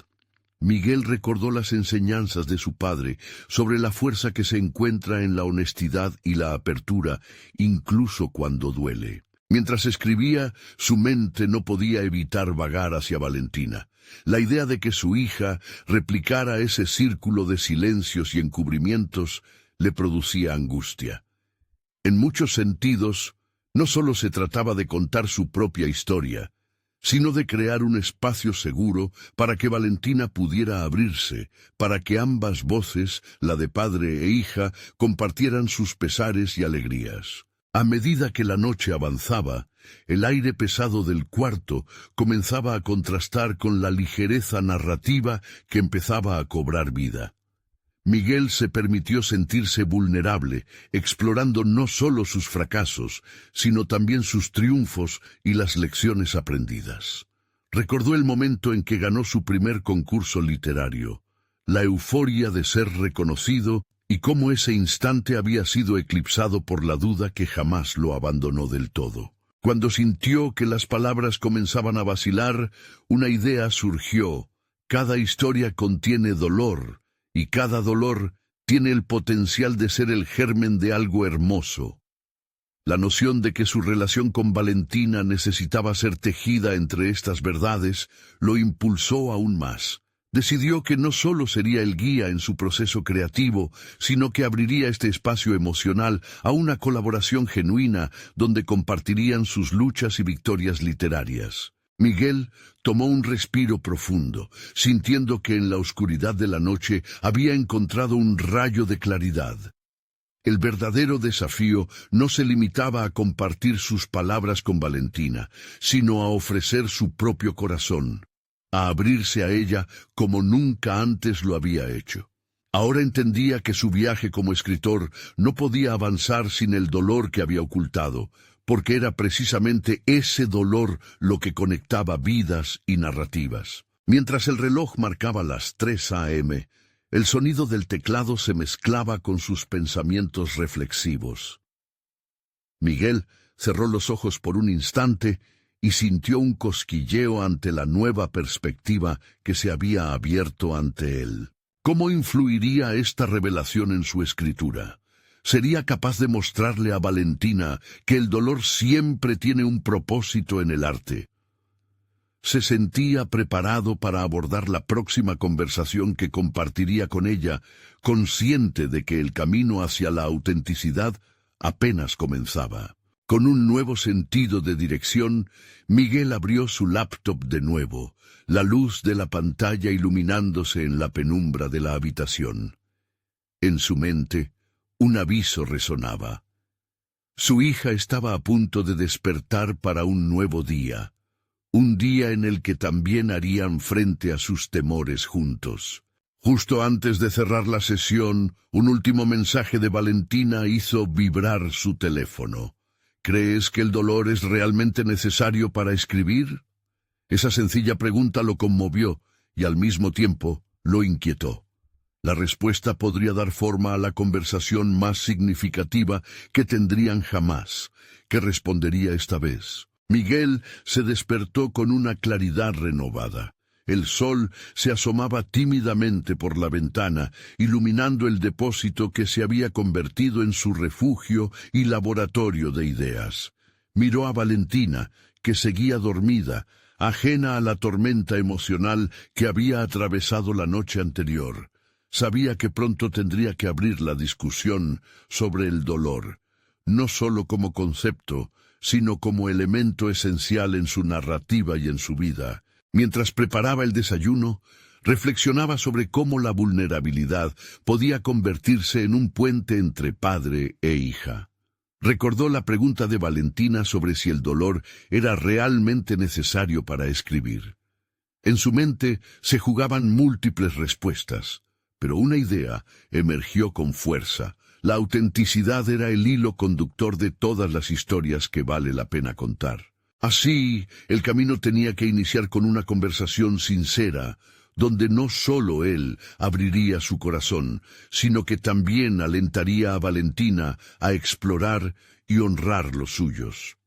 S1: Miguel recordó las enseñanzas de su padre sobre la fuerza que se encuentra en la honestidad y la apertura, incluso cuando duele. Mientras escribía, su mente no podía evitar vagar hacia Valentina. La idea de que su hija replicara ese círculo de silencios y encubrimientos le producía angustia. En muchos sentidos, no solo se trataba de contar su propia historia, sino de crear un espacio seguro para que Valentina pudiera abrirse, para que ambas voces, la de padre e hija, compartieran sus pesares y alegrías. A medida que la noche avanzaba, el aire pesado del cuarto comenzaba a contrastar con la ligereza narrativa que empezaba a cobrar vida. Miguel se permitió sentirse vulnerable, explorando no solo sus fracasos, sino también sus triunfos y las lecciones aprendidas. Recordó el momento en que ganó su primer concurso literario, la euforia de ser reconocido y cómo ese instante había sido eclipsado por la duda que jamás lo abandonó del todo. Cuando sintió que las palabras comenzaban a vacilar, una idea surgió. Cada historia contiene dolor, y cada dolor tiene el potencial de ser el germen de algo hermoso. La noción de que su relación con Valentina necesitaba ser tejida entre estas verdades lo impulsó aún más. Decidió que no solo sería el guía en su proceso creativo, sino que abriría este espacio emocional a una colaboración genuina donde compartirían sus luchas y victorias literarias. Miguel tomó un respiro profundo, sintiendo que en la oscuridad de la noche había encontrado un rayo de claridad. El verdadero desafío no se limitaba a compartir sus palabras con Valentina, sino a ofrecer su propio corazón, a abrirse a ella como nunca antes lo había hecho. Ahora entendía que su viaje como escritor no podía avanzar sin el dolor que había ocultado, porque era precisamente ese dolor lo que conectaba vidas y narrativas. Mientras el reloj marcaba las 3 a.m., el sonido del teclado se mezclaba con sus pensamientos reflexivos. Miguel cerró los ojos por un instante y sintió un cosquilleo ante la nueva perspectiva que se había abierto ante él. ¿Cómo influiría esta revelación en su escritura? ¿Sería capaz de mostrarle a Valentina que el dolor siempre tiene un propósito en el arte? Se sentía preparado para abordar la próxima conversación que compartiría con ella, consciente de que el camino hacia la autenticidad apenas comenzaba. Con un nuevo sentido de dirección, Miguel abrió su laptop de nuevo, la luz de la pantalla iluminándose en la penumbra de la habitación. En su mente, un aviso resonaba. Su hija estaba a punto de despertar para un nuevo día, un día en el que también harían frente a sus temores juntos. Justo antes de cerrar la sesión, un último mensaje de Valentina hizo vibrar su teléfono. ¿Crees que el dolor es realmente necesario para escribir? Esa sencilla pregunta lo conmovió y al mismo tiempo lo inquietó. La respuesta podría dar forma a la conversación más significativa que tendrían jamás. ¿Qué respondería esta vez? Miguel se despertó con una claridad renovada. El sol se asomaba tímidamente por la ventana, iluminando el depósito que se había convertido en su refugio y laboratorio de ideas. Miró a Valentina, que seguía dormida, ajena a la tormenta emocional que había atravesado la noche anterior. Sabía que pronto tendría que abrir la discusión sobre el dolor, no solo como concepto, sino como elemento esencial en su narrativa y en su vida. Mientras preparaba el desayuno, reflexionaba sobre cómo la vulnerabilidad podía convertirse en un puente entre padre e hija. Recordó la pregunta de Valentina sobre si el dolor era realmente necesario para escribir. En su mente se jugaban múltiples respuestas, pero una idea emergió con fuerza. La autenticidad era el hilo conductor de todas las historias que vale la pena contar. Así, el camino tenía que iniciar con una conversación sincera, donde no solo él abriría su corazón, sino que también alentaría a Valentina a explorar y honrar los suyos.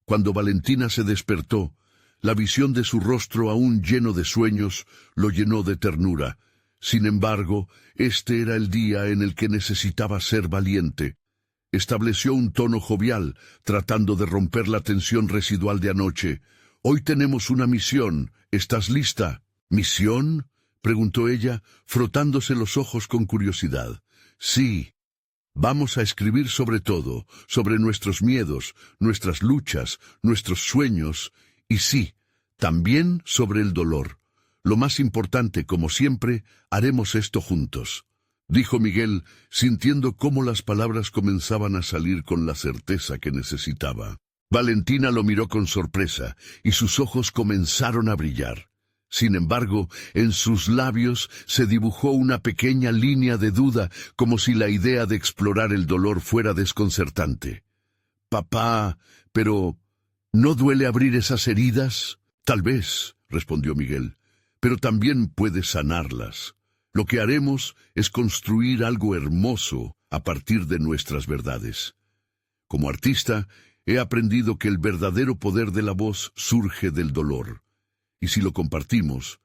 S1: Cuando Valentina se despertó, la visión de su rostro aún lleno de sueños lo llenó de ternura. Sin embargo, este era el día en el que necesitaba ser valiente. Estableció un tono jovial, tratando de romper la tensión residual de anoche. «Hoy tenemos una misión. ¿Estás lista?» «¿Misión?», preguntó ella, frotándose los ojos con curiosidad. «Sí. Vamos a escribir sobre todo, sobre nuestros miedos, nuestras luchas, nuestros sueños, y sí, también sobre el dolor. Lo más importante, como siempre, haremos esto juntos», dijo Miguel, sintiendo cómo las palabras comenzaban a salir con la certeza que necesitaba. Valentina lo miró con sorpresa, y sus ojos comenzaron a brillar. Sin embargo, en sus labios se dibujó una pequeña línea de duda, como si la idea de explorar el dolor fuera desconcertante. «Papá, pero ¿no duele abrir esas heridas?» «Tal vez», respondió Miguel, «pero también puedes sanarlas. Lo que haremos es construir algo hermoso a partir de nuestras verdades. Como artista, he aprendido que el verdadero poder de la voz surge del dolor, y si lo compartimos,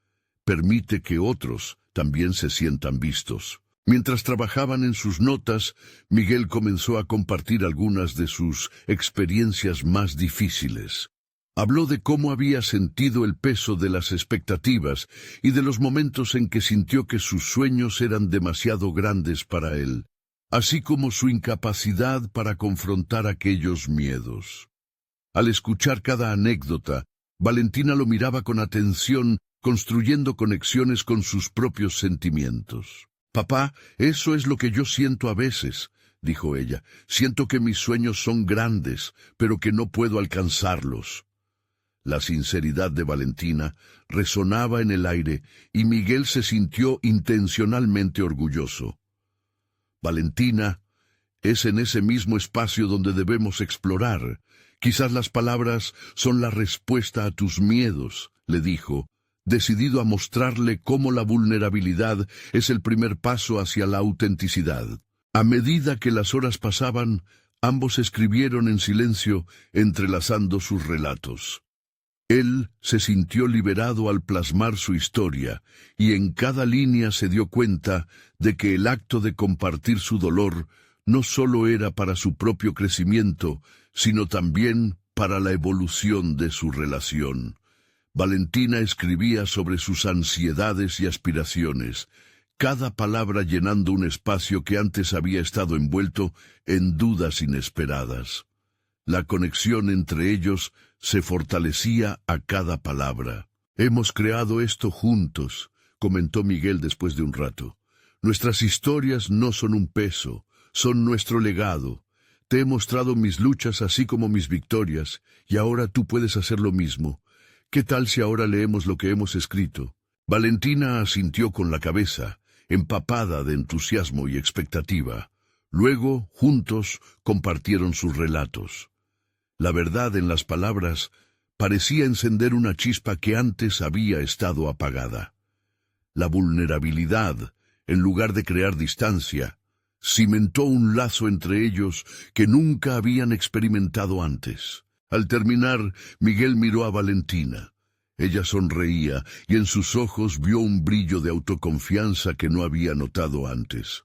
S1: permite que otros también se sientan vistos». Mientras trabajaban en sus notas, Miguel comenzó a compartir algunas de sus experiencias más difíciles. Habló de cómo había sentido el peso de las expectativas y de los momentos en que sintió que sus sueños eran demasiado grandes para él, así como su incapacidad para confrontar aquellos miedos. Al escuchar cada anécdota, Valentina lo miraba con atención, construyendo conexiones con sus propios sentimientos. «Papá, eso es lo que yo siento a veces», dijo ella. «Siento que mis sueños son grandes, pero que no puedo alcanzarlos». La sinceridad de Valentina resonaba en el aire y Miguel se sintió intencionalmente orgulloso. «Valentina, es en ese mismo espacio donde debemos explorar. Quizás las palabras son la respuesta a tus miedos», le dijo, decidido a mostrarle cómo la vulnerabilidad es el primer paso hacia la autenticidad. A medida que las horas pasaban, ambos escribieron en silencio, entrelazando sus relatos. Él se sintió liberado al plasmar su historia, y en cada línea se dio cuenta de que el acto de compartir su dolor no solo era para su propio crecimiento, sino también para la evolución de su relación. Valentina escribía sobre sus ansiedades y aspiraciones, cada palabra llenando un espacio que antes había estado envuelto en dudas inesperadas. La conexión entre ellos se fortalecía a cada palabra. «Hemos creado esto juntos», comentó Miguel después de un rato. «Nuestras historias no son un peso, son nuestro legado. Te he mostrado mis luchas así como mis victorias, y ahora tú puedes hacer lo mismo. ¿Qué tal si ahora leemos lo que hemos escrito?» Valentina asintió con la cabeza, empapada de entusiasmo y expectativa. Luego, juntos, compartieron sus relatos. La verdad en las palabras parecía encender una chispa que antes había estado apagada. La vulnerabilidad en lugar de crear distancia, cimentó un lazo entre ellos que nunca habían experimentado antes. Al terminar, Miguel miró a Valentina. Ella sonreía y en sus ojos vio un brillo de autoconfianza que no había notado antes.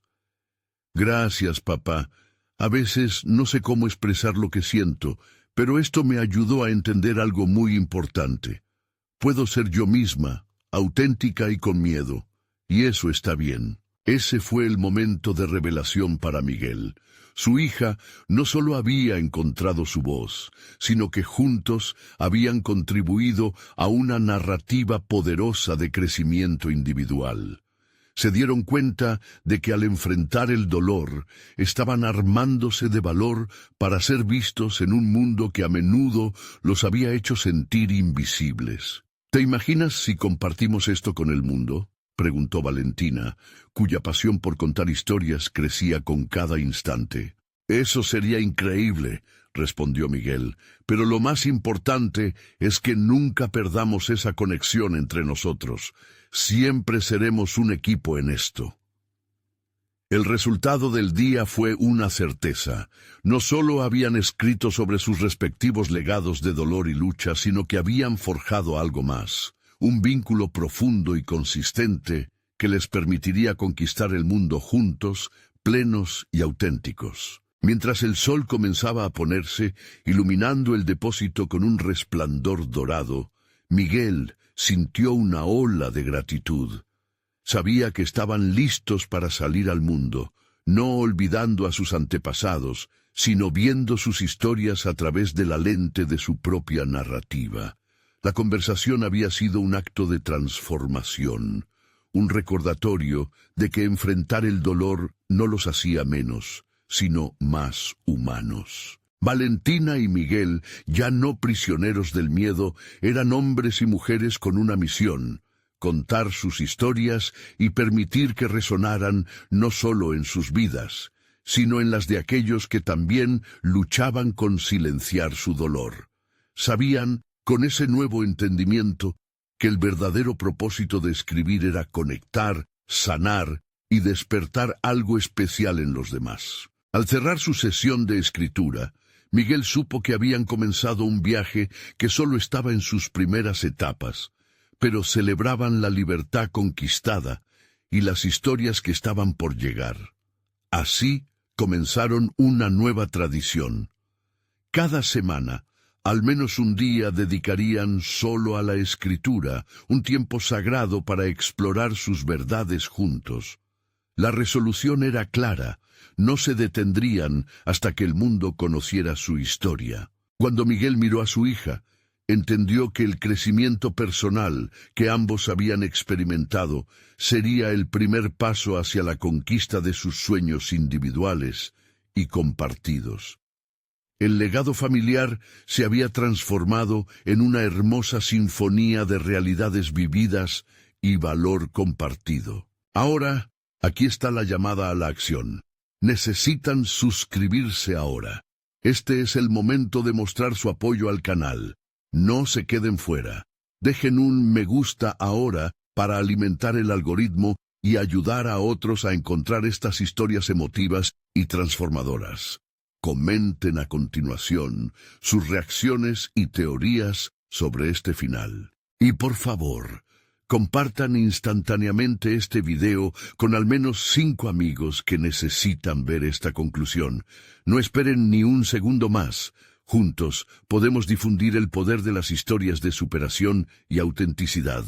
S1: Gracias, papá. A veces no sé cómo expresar lo que siento, pero esto me ayudó a entender algo muy importante. Puedo ser yo misma, auténtica y con miedo, y eso está bien. Ese fue el momento de revelación para Miguel. Su hija no solo había encontrado su voz, sino que juntos habían contribuido a una narrativa poderosa de crecimiento individual. Se dieron cuenta de que al enfrentar el dolor, estaban armándose de valor para ser vistos en un mundo que a menudo los había hecho sentir invisibles. ¿Te imaginas si compartimos esto con el mundo?, preguntó Valentina, cuya pasión por contar historias crecía con cada instante. Eso sería increíble, respondió Miguel, pero lo más importante es que nunca perdamos esa conexión entre nosotros. Siempre seremos un equipo en esto. El resultado del día fue una certeza. No solo habían escrito sobre sus respectivos legados de dolor y lucha, sino que habían forjado algo más. Un vínculo profundo y consistente que les permitiría conquistar el mundo juntos, plenos y auténticos. Mientras el sol comenzaba a ponerse, iluminando el depósito con un resplandor dorado, Miguel sintió una ola de gratitud. Sabía que estaban listos para salir al mundo, no olvidando a sus antepasados, sino viendo sus historias a través de la lente de su propia narrativa. La conversación había sido un acto de transformación, un recordatorio de que enfrentar el dolor no los hacía menos, sino más humanos. Valentina y Miguel, ya no prisioneros del miedo, eran hombres y mujeres con una misión: contar sus historias y permitir que resonaran no solo en sus vidas, sino en las de aquellos que también luchaban con silenciar su dolor. Sabían, con ese nuevo entendimiento, que el verdadero propósito de escribir era conectar, sanar y despertar algo especial en los demás. Al cerrar su sesión de escritura, Miguel supo que habían comenzado un viaje que solo estaba en sus primeras etapas, pero celebraban la libertad conquistada y las historias que estaban por llegar. Así comenzaron una nueva tradición. Cada semana, al menos un día dedicarían solo a la escritura, un tiempo sagrado para explorar sus verdades juntos. La resolución era clara: no se detendrían hasta que el mundo conociera su historia. Cuando Miguel miró a su hija, entendió que el crecimiento personal que ambos habían experimentado sería el primer paso hacia la conquista de sus sueños individuales y compartidos. El legado familiar se había transformado en una hermosa sinfonía de realidades vividas y valor compartido. Ahora, aquí está la llamada a la acción. Necesitan suscribirse ahora. Este es el momento de mostrar su apoyo al canal. No se queden fuera. Dejen un me gusta ahora para alimentar el algoritmo y ayudar a otros a encontrar estas historias emotivas y transformadoras. Comenten a continuación sus reacciones y teorías sobre este final. Y por favor, compartan instantáneamente este video con al menos 5 amigos que necesitan ver esta conclusión. No esperen ni un segundo más. Juntos podemos difundir el poder de las historias de superación y autenticidad.